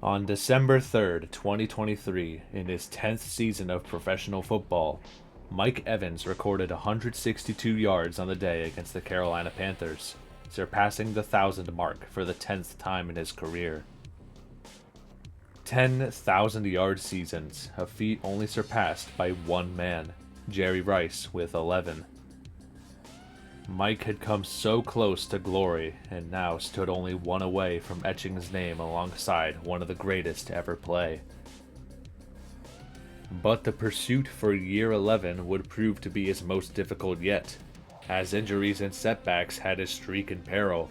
On December 3rd, 2023, in his 10th season of professional football, Mike Evans recorded 162 yards on the day against the Carolina Panthers, surpassing the 1,000 mark for the 10th time in his career. 10,000-yard seasons, a feat only surpassed by one man, Jerry Rice, with 11. Mike had come so close to glory and now stood only one away from etching his name alongside one of the greatest to ever play. But the pursuit for year 11 would prove to be his most difficult yet, as injuries and setbacks had his streak in peril.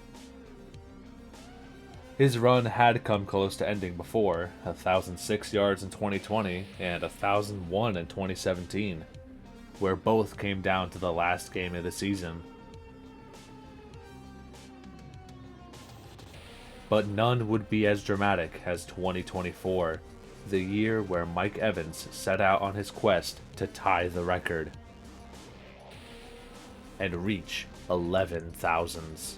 His run had come close to ending before, 1,006 yards in 2020 and 1,001 in 2017, where both came down to the last game of the season. But none would be as dramatic as 2024, the year where Mike Evans set out on his quest to tie the record and reach 11,000s.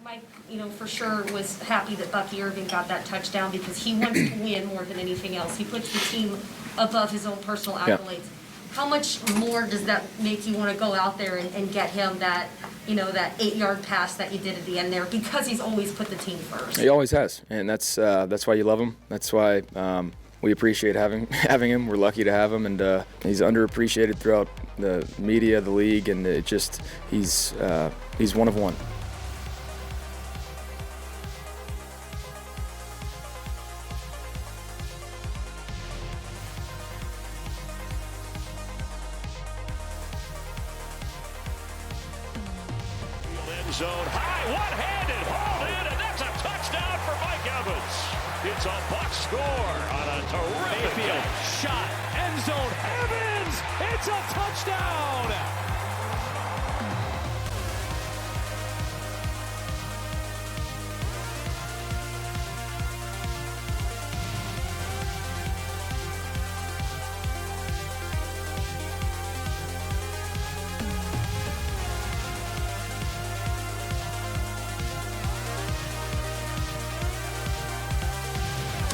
Mike, for sure was happy that Bucky Irving got that touchdown because he wants to win more than anything else. He puts the team above his own personal accolades. Yep. How much more does that make you want to go out there and get him that, that 8-yard pass that you did at the end there, because he's always put the team first? He always has, and that's why you love him. That's why we appreciate having him. We're lucky to have him, and he's underappreciated throughout the media, the league, and he's one of one. Zone high, one-handed, hauled in, and that's a touchdown for Mike Evans. It's a Bucs score on a terrific Mayfield shot, end zone, Evans! It's a touchdown!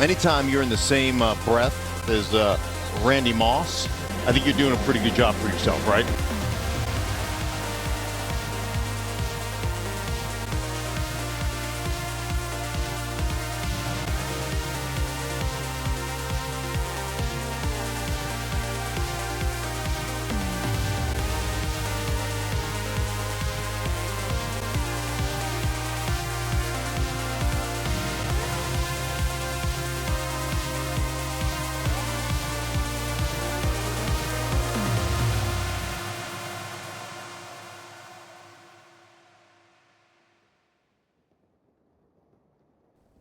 Anytime you're in the same breath as Randy Moss, I think you're doing a pretty good job for yourself, right?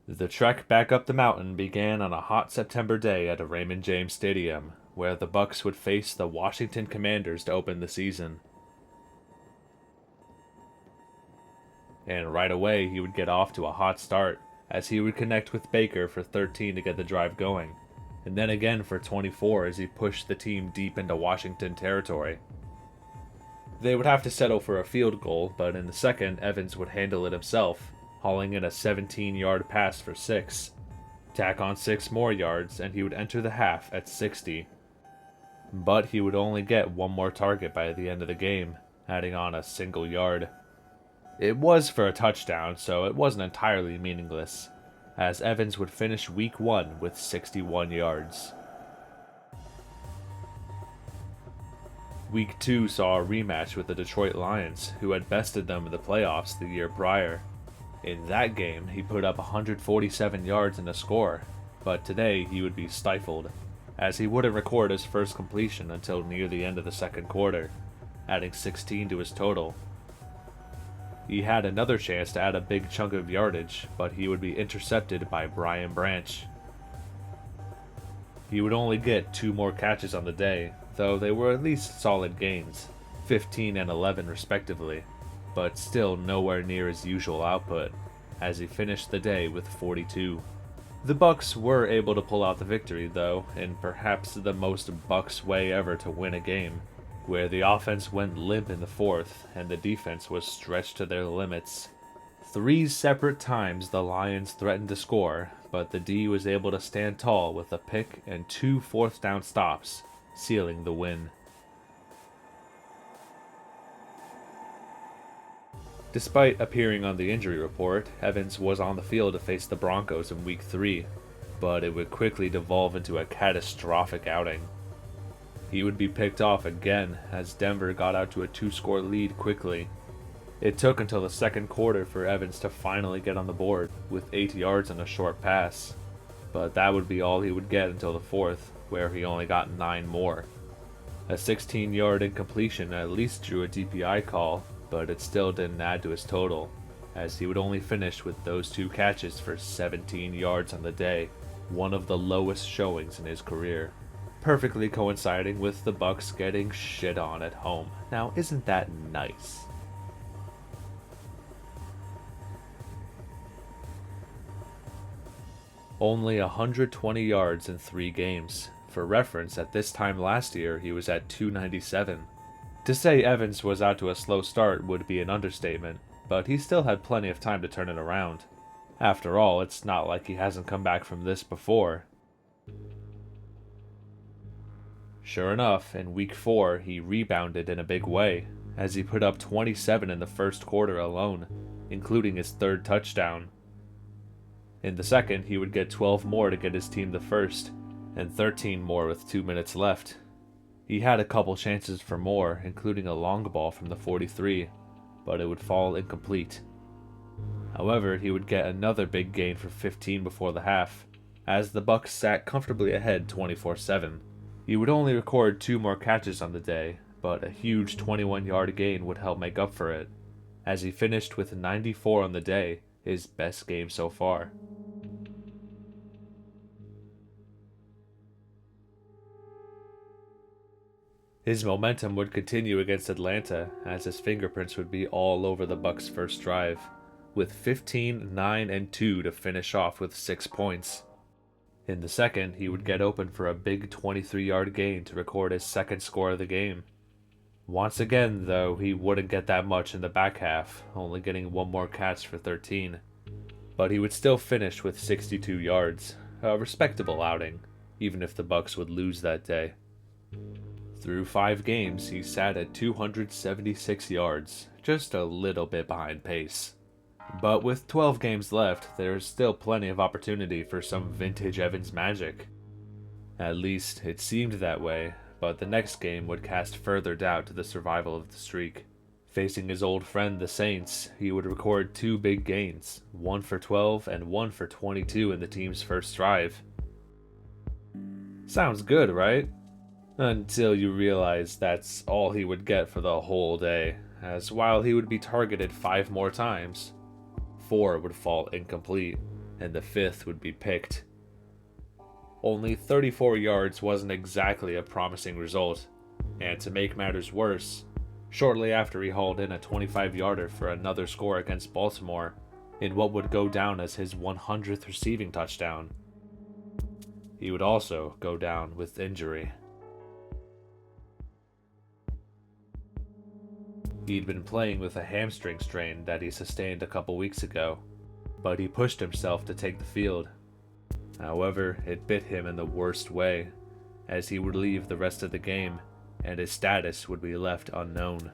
The trek back up the mountain began on a hot September day at a Raymond James Stadium, where the Bucs would face the Washington Commanders to open the season. And right away he would get off to a hot start, as he would connect with Baker for 13 to get the drive going, and then again for 24 as he pushed the team deep into Washington territory. They would have to settle for a field goal, but in the second, Evans would handle it himself, hauling in a 17-yard pass for 6. Tack on 6 more yards, and he would enter the half at 60. But he would only get one more target by the end of the game, adding on a single yard. It was for a touchdown, so it wasn't entirely meaningless, as Evans would finish Week 1 with 61 yards. Week 2 saw a rematch with the Detroit Lions, who had bested them in the playoffs the year prior. In that game, he put up 147 yards and a score, but today he would be stifled, as he wouldn't record his first completion until near the end of the second quarter, adding 16 to his total. He had another chance to add a big chunk of yardage, but he would be intercepted by Brian Branch. He would only get 2 more catches on the day, though they were at least solid gains, 15 and 11 respectively, but still nowhere near his usual output, as he finished the day with 42. The Bucs were able to pull out the victory, though, in perhaps the most Bucs way ever to win a game, where the offense went limp in the fourth and the defense was stretched to their limits. 3 separate times the Lions threatened to score, but the D was able to stand tall with a pick and 2 fourth-down stops, sealing the win. Despite appearing on the injury report, Evans was on the field to face the Broncos in Week 3, but it would quickly devolve into a catastrophic outing. He would be picked off again as Denver got out to a 2-score lead quickly. It took until the second quarter for Evans to finally get on the board with 8 yards and a short pass, but that would be all he would get until the fourth, where he only got 9 more. A 16-yard incompletion at least drew a DPI call, but it still didn't add to his total, as he would only finish with those 2 catches for 17 yards on the day, one of the lowest showings in his career, perfectly coinciding with the Bucs getting shit on at home. Now, isn't that nice? Only 120 yards in 3 games. For reference, at this time last year, he was at 297. To say Evans was out to a slow start would be an understatement, but he still had plenty of time to turn it around. After all, it's not like he hasn't come back from this before. Sure enough, in Week 4, he rebounded in a big way, as he put up 27 in the first quarter alone, including his 3rd touchdown. In the second, he would get 12 more to get his team the first, and 13 more with 2 minutes left. He had a couple chances for more, including a long ball from the 43, but it would fall incomplete. However, he would get another big gain for 15 before the half, as the Bucs sat comfortably ahead 24-7. He would only record 2 more catches on the day, but a huge 21-yard gain would help make up for it, as he finished with 94 on the day, his best game so far. His momentum would continue against Atlanta, as his fingerprints would be all over the Bucs' first drive, with 15, 9, and 2 to finish off with 6 points. In the second, he would get open for a big 23-yard gain to record his 2nd score of the game. Once again, though, he wouldn't get that much in the back half, only getting 1 more catch for 13. But he would still finish with 62 yards, a respectable outing, even if the Bucs would lose that day. Through 5 games, he sat at 276 yards, just a little bit behind pace. But with 12 games left, there is still plenty of opportunity for some vintage Evans magic. At least, it seemed that way, but the next game would cast further doubt to the survival of the streak. Facing his old friend the Saints, he would record 2 big gains, 1 for 12 and 1 for 22 in the team's first drive. Sounds good, right? Until you realize that's all he would get for the whole day, as while he would be targeted 5 more times, 4 would fall incomplete, and the 5th would be picked. Only 34 yards wasn't exactly a promising result, and to make matters worse, shortly after he hauled in a 25-yarder for another score against Baltimore, in what would go down as his 100th receiving touchdown, he would also go down with injury. He'd been playing with a hamstring strain that he sustained a couple weeks ago, but he pushed himself to take the field. However, it bit him in the worst way, as he would leave the rest of the game, and his status would be left unknown.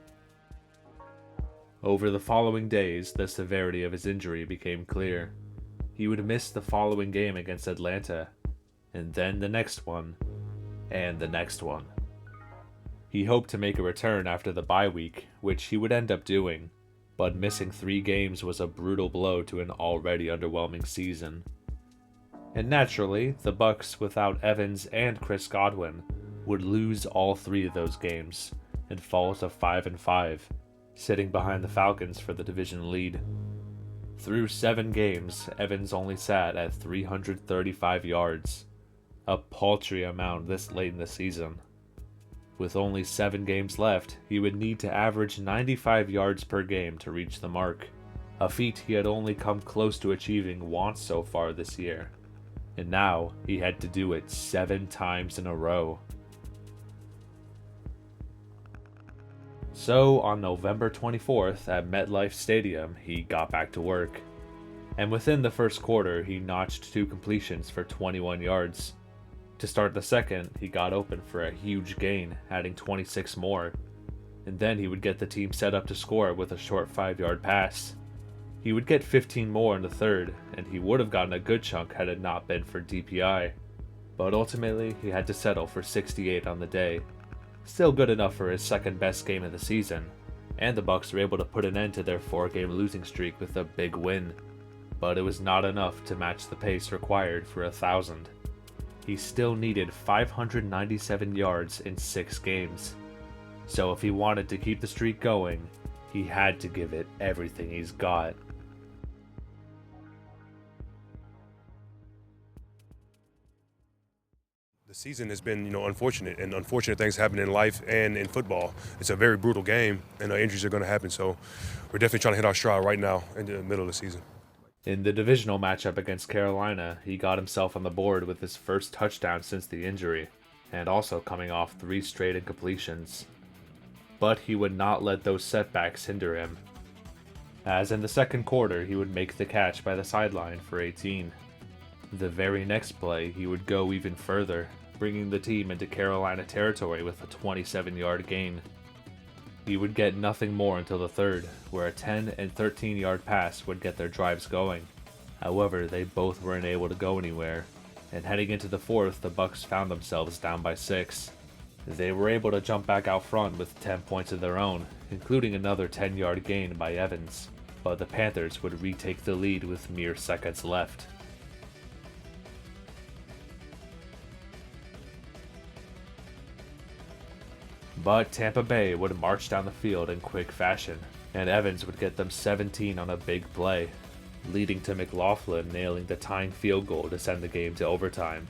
Over the following days, the severity of his injury became clear. He would miss the following game against Atlanta, and then the next one, and the next one. He hoped to make a return after the bye week, which he would end up doing, but missing 3 games was a brutal blow to an already underwhelming season. And naturally, the Bucs without Evans and Chris Godwin would lose all 3 of those games and fall to 5-5, sitting behind the Falcons for the division lead. Through 7 games, Evans only sat at 335 yards, a paltry amount this late in the season. With only 7 games left, he would need to average 95 yards per game to reach the mark, a feat he had only come close to achieving once so far this year. and now he had to do it 7 times in a row. So on November 24th at MetLife Stadium, he got back to work. And within the first quarter, he notched 2 completions for 21 yards. To start the second, he got open for a huge gain, adding 26 more. And then he would get the team set up to score with a short 5-yard pass. He would get 15 more in the third, and he would have gotten a good chunk had it not been for DPI. But ultimately, he had to settle for 68 on the day. Still good enough for his second best game of the season, and the Bucs were able to put an end to their 4-game losing streak with a big win. But it was not enough to match the pace required for 1,000. He still needed 597 yards in 6 games. So if he wanted to keep the streak going, he had to give it everything he's got. The season has been, unfortunate, and unfortunate things happen in life and in football. It's a very brutal game, and injuries are going to happen. So we're definitely trying to hit our stride right now in the middle of the season. In the divisional matchup against Carolina, he got himself on the board with his first touchdown since the injury, and also coming off 3 straight incompletions. But he would not let those setbacks hinder him, as in the second quarter he would make the catch by the sideline for 18. The very next play, he would go even further, bringing the team into Carolina territory with a 27-yard gain. He would get nothing more until the third, where a 10 and 13-yard pass would get their drives going. However, they both weren't able to go anywhere, and heading into the fourth, the Bucs found themselves down by 6. They were able to jump back out front with 10 points of their own, including another 10-yard gain by Evans, but the Panthers would retake the lead with mere seconds left. But Tampa Bay would march down the field in quick fashion, and Evans would get them 17 on a big play, leading to McLaughlin nailing the tying field goal to send the game to overtime.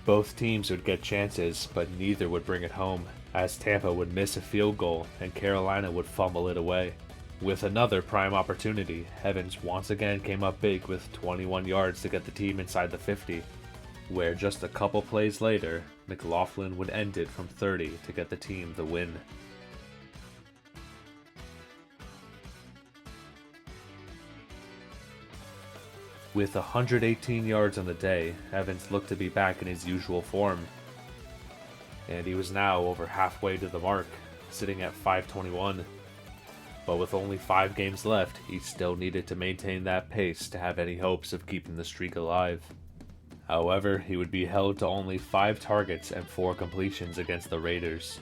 Both teams would get chances, but neither would bring it home, as Tampa would miss a field goal and Carolina would fumble it away. With another prime opportunity, Evans once again came up big with 21 yards to get the team inside the 50, where just a couple plays later, McLaughlin would end it from 30 to get the team the win. With 118 yards on the day, Evans looked to be back in his usual form, and he was now over halfway to the mark, sitting at 521. But with only 5 games left, he still needed to maintain that pace to have any hopes of keeping the streak alive. However, he would be held to only 5 targets and 4 completions against the Raiders,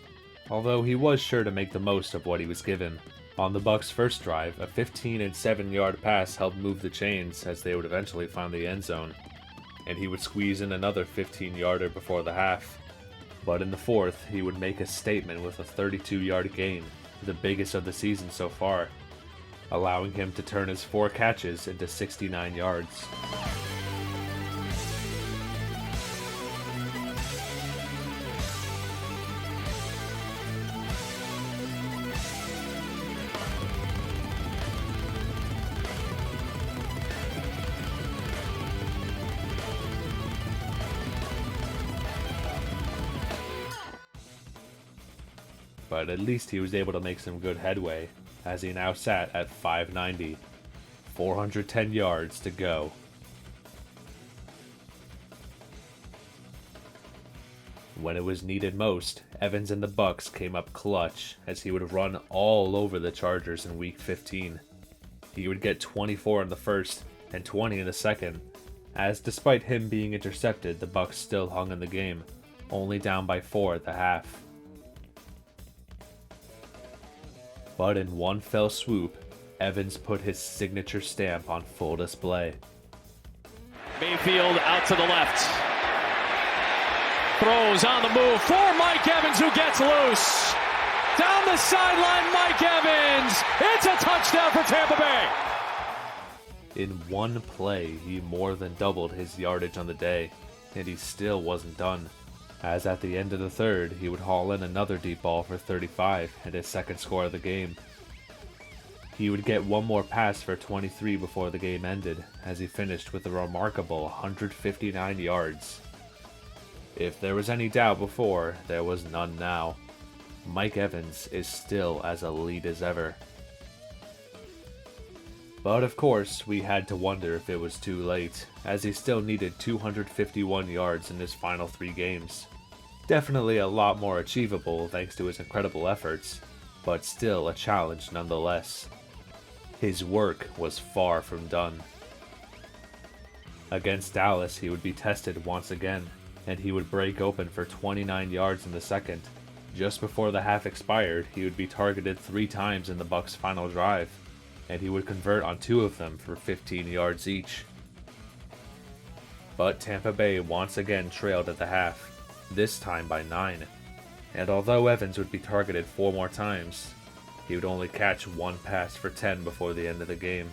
although he was sure to make the most of what he was given. On the Bucs' first drive, a 15 and 7-yard pass helped move the chains as they would eventually find the end zone, and he would squeeze in another 15-yarder before the half. But in the fourth, he would make a statement with a 32-yard gain, the biggest of the season so far, allowing him to turn his 4 catches into 69 yards. But at least he was able to make some good headway, as he now sat at 590, 410 yards to go. When it was needed most, Evans and the Bucs came up clutch, as he would run all over the Chargers in Week 15. He would get 24 in the first and 20 in the second, as despite him being intercepted, the Bucs still hung in the game, only down by 4 at the half. But in one fell swoop, Evans put his signature stamp on full display. Mayfield out to the left. Throws on the move for Mike Evans, who gets loose. Down the sideline, Mike Evans. It's a touchdown for Tampa Bay. In one play, he more than doubled his yardage on the day, and he still wasn't done, as at the end of the third, he would haul in another deep ball for 35 and his second score of the game. He would get one more pass for 23 before the game ended, as he finished with a remarkable 159 yards. If there was any doubt before, there was none now. Mike Evans is still as elite as ever. But of course, we had to wonder if it was too late, as he still needed 251 yards in his final 3 games. Definitely a lot more achievable thanks to his incredible efforts, but still a challenge nonetheless. His work was far from done. Against Dallas, he would be tested once again, and he would break open for 29 yards in the second. Just before the half expired, he would be targeted 3 times in the Bucs' final drive, and he would convert on 2 of them for 15 yards each. But Tampa Bay once again trailed at the half, this time by 9, and although Evans would be targeted 4 more times, he would only catch 1 pass for 10 before the end of the game.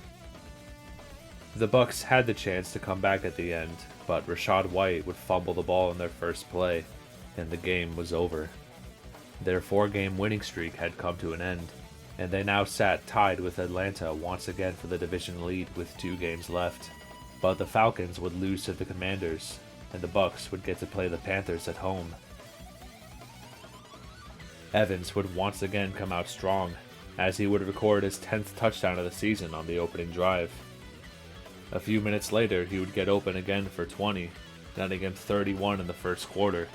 The Bucs had the chance to come back at the end, but Rachaad White would fumble the ball in their first play, and the game was over. Their 4-game winning streak had come to an end, and they now sat tied with Atlanta once again for the division lead with 2 games left. But the Falcons would lose to the Commanders, and the Bucs would get to play the Panthers at home. Evans would once again come out strong, as he would record his 10th touchdown of the season on the opening drive. A few minutes later, he would get open again for 20, netting him 31 in the first quarter.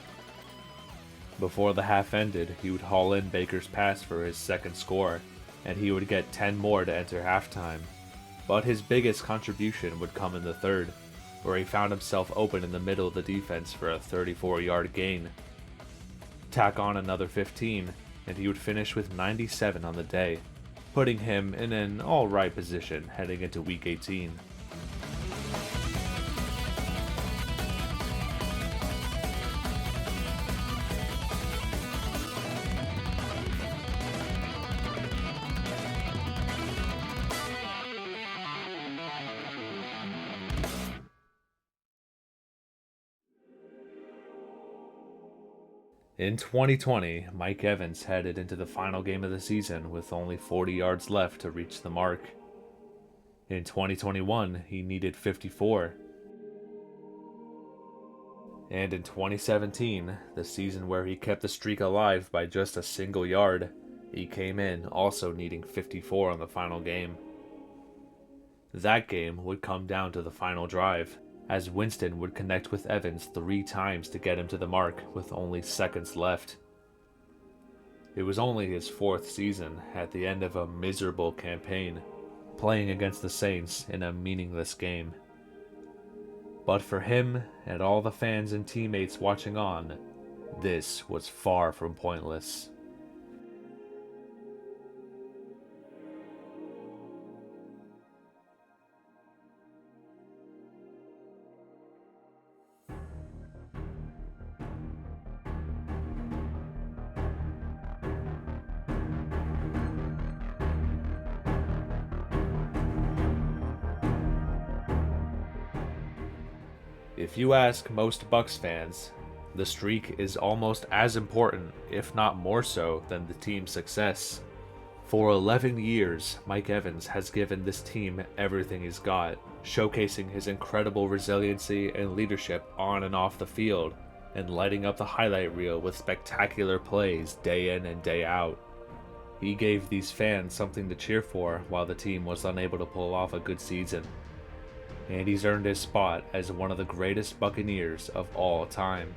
Before the half ended, he would haul in Baker's pass for his second score, and he would get 10 more to enter halftime. But his biggest contribution would come in the third, where he found himself open in the middle of the defense for a 34-yard gain. Tack on another 15, and he would finish with 97 on the day, putting him in an alright position heading into Week 18. In 2020, Mike Evans headed into the final game of the season with only 40 yards left to reach the mark. In 2021, he needed 54. And in 2017, the season where he kept the streak alive by just a single yard, he came in also needing 54 on the final game. That game would come down to the final drive, as Winston would connect with Evans 3 times to get him to the mark with only seconds left. It was only his 4th season at the end of a miserable campaign, playing against the Saints in a meaningless game. But for him and all the fans and teammates watching on, this was far from pointless. If you ask most Bucs fans, the streak is almost as important, if not more so, than the team's success. For 11 years, Mike Evans has given this team everything he's got, showcasing his incredible resiliency and leadership on and off the field, and lighting up the highlight reel with spectacular plays day in and day out. He gave these fans something to cheer for while the team was unable to pull off a good season. And he's earned his spot as one of the greatest Buccaneers of all time.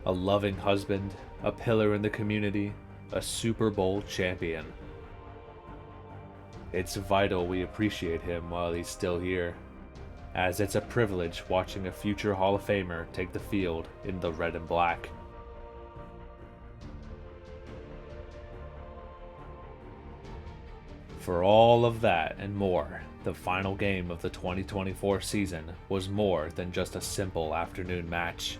A loving husband, a pillar in the community, a Super Bowl champion. It's vital we appreciate him while he's still here, as it's a privilege watching a future Hall of Famer take the field in the red and black. For all of that and more, the final game of the 2024 season was more than just a simple afternoon match.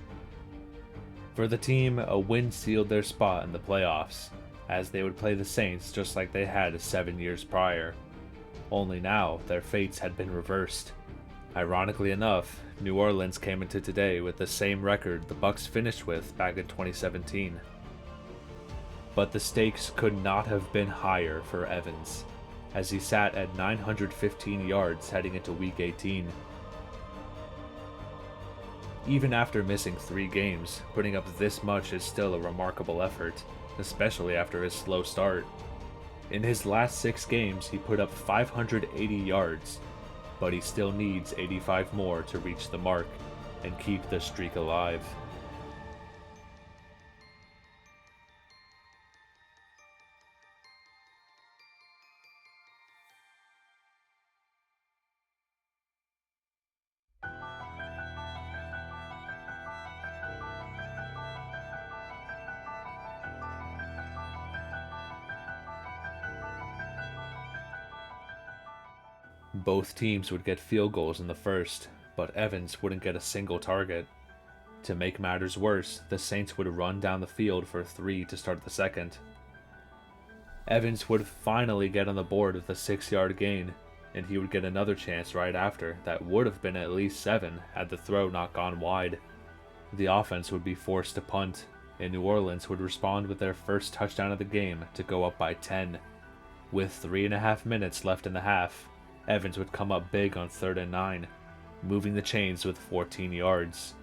For the team, a win sealed their spot in the playoffs, as they would play the Saints just like they had 7 years prior. Only now, their fates had been reversed. Ironically enough, New Orleans came into today with the same record the Bucs finished with back in 2017. But the stakes could not have been higher for Evans, as he sat at 915 yards heading into Week 18. Even after missing 3 games, putting up this much is still a remarkable effort, especially after his slow start. In his last 6 games, he put up 580 yards, but he still needs 85 more to reach the mark and keep the streak alive. Both teams would get field goals in the first, but Evans wouldn't get a single target. To make matters worse, the Saints would run down the field for 3 to start the second. Evans would finally get on the board with a 6-yard gain, and he would get another chance right after that would have been at least 7 had the throw not gone wide. The offense would be forced to punt, and New Orleans would respond with their first touchdown of the game to go up by 10. With 3.5 minutes left in the half, Evans would come up big on 3rd and 9, moving the chains with 14 yards.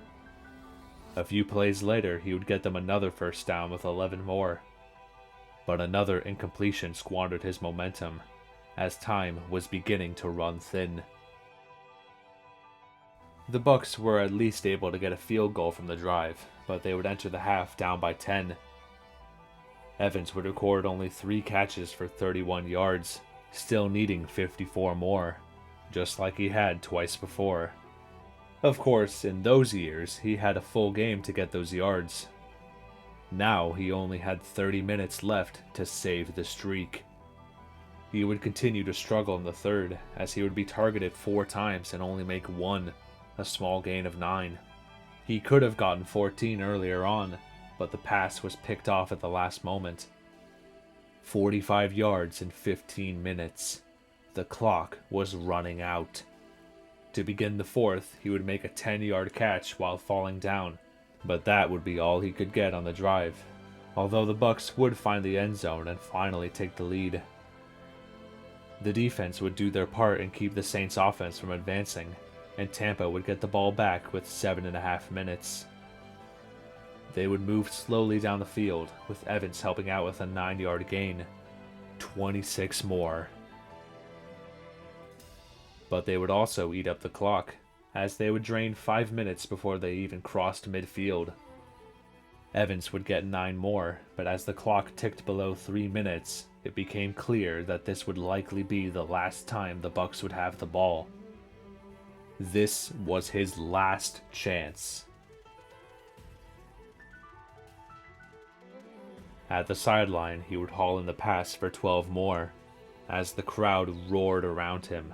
A few plays later, he would get them another first down with 11 more. But another incompletion squandered his momentum, as time was beginning to run thin. The Bucs were at least able to get a field goal from the drive, but they would enter the half down by 10. Evans would record only 3 catches for 31 yards, still needing 54 more, just like he had twice before. Of course, in those years, he had a full game to get those yards. Now he only had 30 minutes left to save the streak. He would continue to struggle in the third, as he would be targeted 4 times and only make 1, a small gain of 9. He could have gotten 14 earlier on, but the pass was picked off at the last moment. 45 yards in 15 minutes. The clock was running out. To begin the fourth, he would make a 10-yard catch while falling down, but that would be all he could get on the drive, although the Bucs would find the end zone and finally take the lead. The defense would do their part and keep the Saints' offense from advancing, and Tampa would get the ball back with 7.5 minutes. They would move slowly down the field, with Evans helping out with a 9-yard gain. 26 more. But they would also eat up the clock, as they would drain 5 minutes before they even crossed midfield. Evans would get 9 more, but as the clock ticked below 3 minutes, it became clear that this would likely be the last time the Bucs would have the ball. This was his last chance. At the sideline, he would haul in the pass for 12 more, as the crowd roared around him.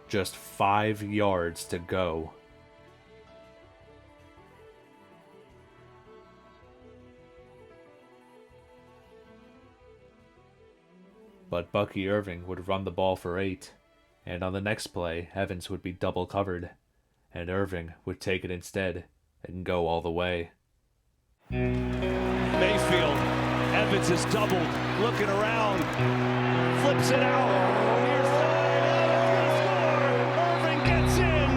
Just 5 yards to go. But Bucky Irving would run the ball for 8, and on the next play, Evans would be double covered, and Irving would take it instead and go all the way. Mayfield, Evans is doubled, looking around, flips it out, near side, Evans gonna score, Irving gets in.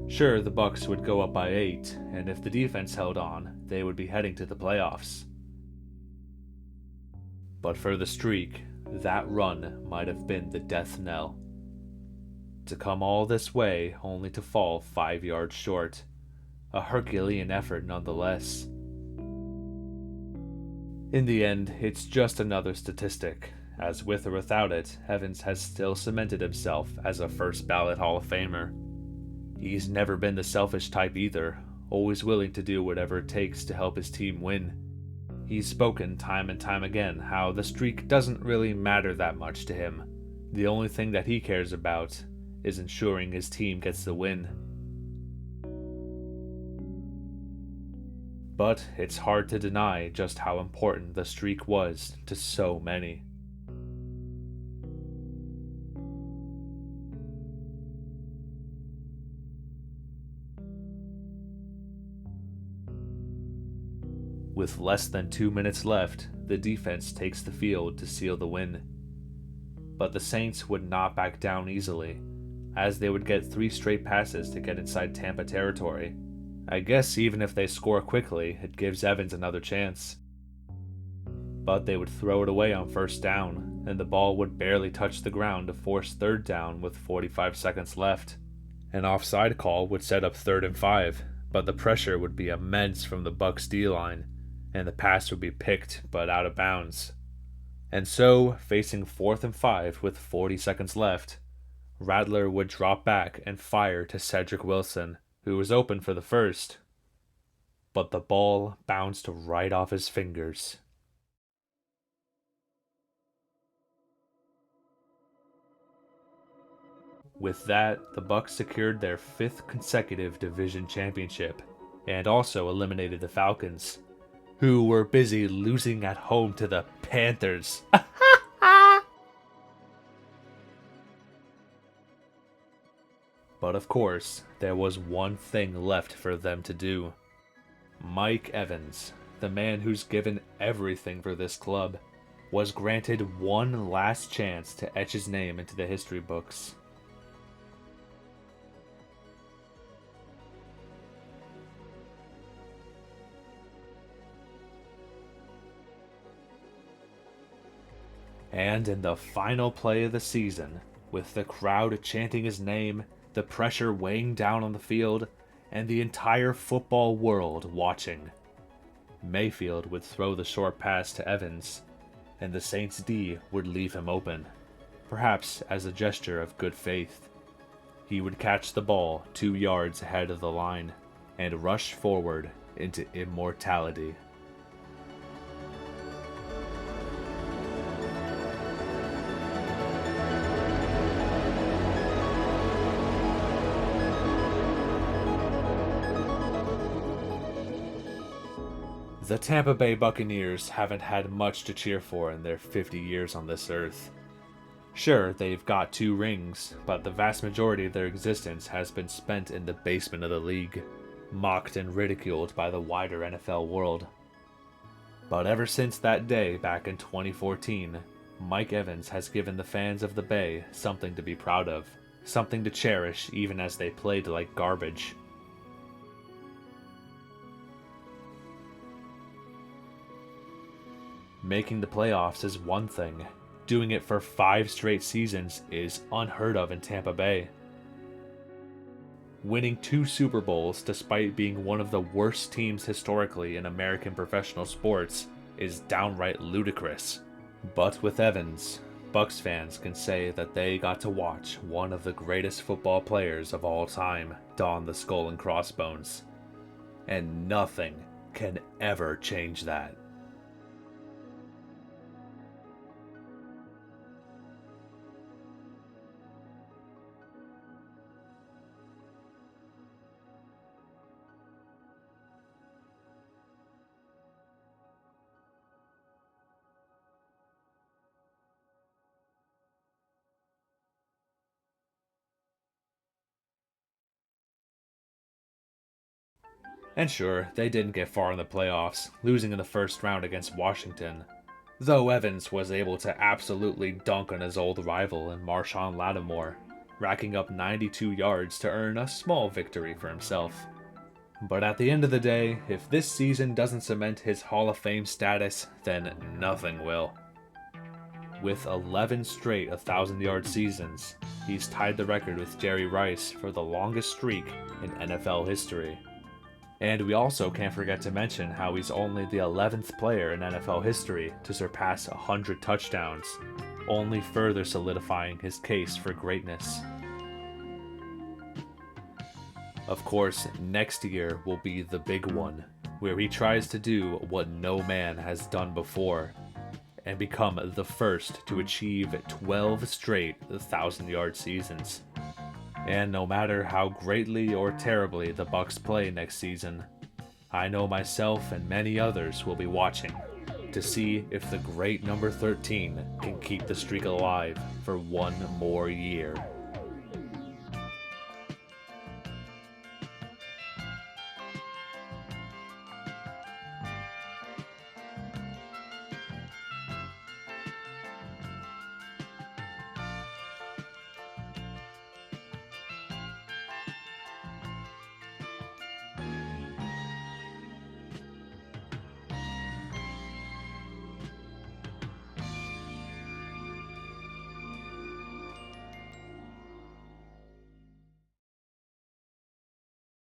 Sure, the Bucs would go up by 8, and if the defense held on, they would be heading to the playoffs. But for the streak, that run might have been the death knell. To come all this way only to fall 5 yards short. A Herculean effort nonetheless. In the end, it's just another statistic, as with or without it, Evans has still cemented himself as a first ballot Hall of Famer. He's never been the selfish type either, always willing to do whatever it takes to help his team win. He's spoken time and time again how the streak doesn't really matter that much to him. The only thing that he cares about is ensuring his team gets the win. But it's hard to deny just how important the streak was to so many. With less than 2 minutes left, the defense takes the field to seal the win. But the Saints would not back down easily, as they would get 3 straight passes to get inside Tampa territory. I guess even if they score quickly, it gives Evans another chance. But they would throw it away on first down, and the ball would barely touch the ground to force third down with 45 seconds left. An offside call would set up 3rd and 5, but the pressure would be immense from the Bucs D-line, and the pass would be picked but out of bounds. And so, facing 4th and 5 with 40 seconds left, Rattler would drop back and fire to Cedric Wilson, who was open for the first. But the ball bounced right off his fingers. With that, the Bucs secured their 5th consecutive division championship, and also eliminated the Falcons, who were busy losing at home to the Panthers. But of course, there was one thing left for them to do. Mike Evans, the man who's given everything for this club, was granted one last chance to etch his name into the history books. And in the final play of the season, with the crowd chanting his name, the pressure weighing down on the field, and the entire football world watching, Mayfield would throw the short pass to Evans, and the Saints D would leave him open, perhaps as a gesture of good faith. He would catch the ball 2 yards ahead of the line, and rush forward into immortality. The Tampa Bay Buccaneers haven't had much to cheer for in their 50 years on this earth. Sure, they've got 2 rings, but the vast majority of their existence has been spent in the basement of the league, mocked and ridiculed by the wider NFL world. But ever since that day back in 2014, Mike Evans has given the fans of the Bay something to be proud of, something to cherish even as they played like garbage. Making the playoffs is one thing. Doing it for 5 straight seasons is unheard of in Tampa Bay. Winning 2 Super Bowls despite being one of the worst teams historically in American professional sports is downright ludicrous. But with Evans, Bucs fans can say that they got to watch one of the greatest football players of all time don the skull and crossbones. And nothing can ever change that. And sure, they didn't get far in the playoffs, losing in the first round against Washington, though Evans was able to absolutely dunk on his old rival in Marshawn Lattimore, racking up 92 yards to earn a small victory for himself. But at the end of the day, if this season doesn't cement his Hall of Fame status, then nothing will. With 11 straight 1,000-yard seasons, he's tied the record with Jerry Rice for the longest streak in NFL history. And we also can't forget to mention how he's only the 11th player in NFL history to surpass 100 touchdowns, only further solidifying his case for greatness. Of course, next year will be the big one, where he tries to do what no man has done before, and become the first to achieve 12 straight 1,000-yard seasons. And no matter how greatly or terribly the Bucs play next season, I know myself and many others will be watching to see if the great number 13 can keep the streak alive for one more year.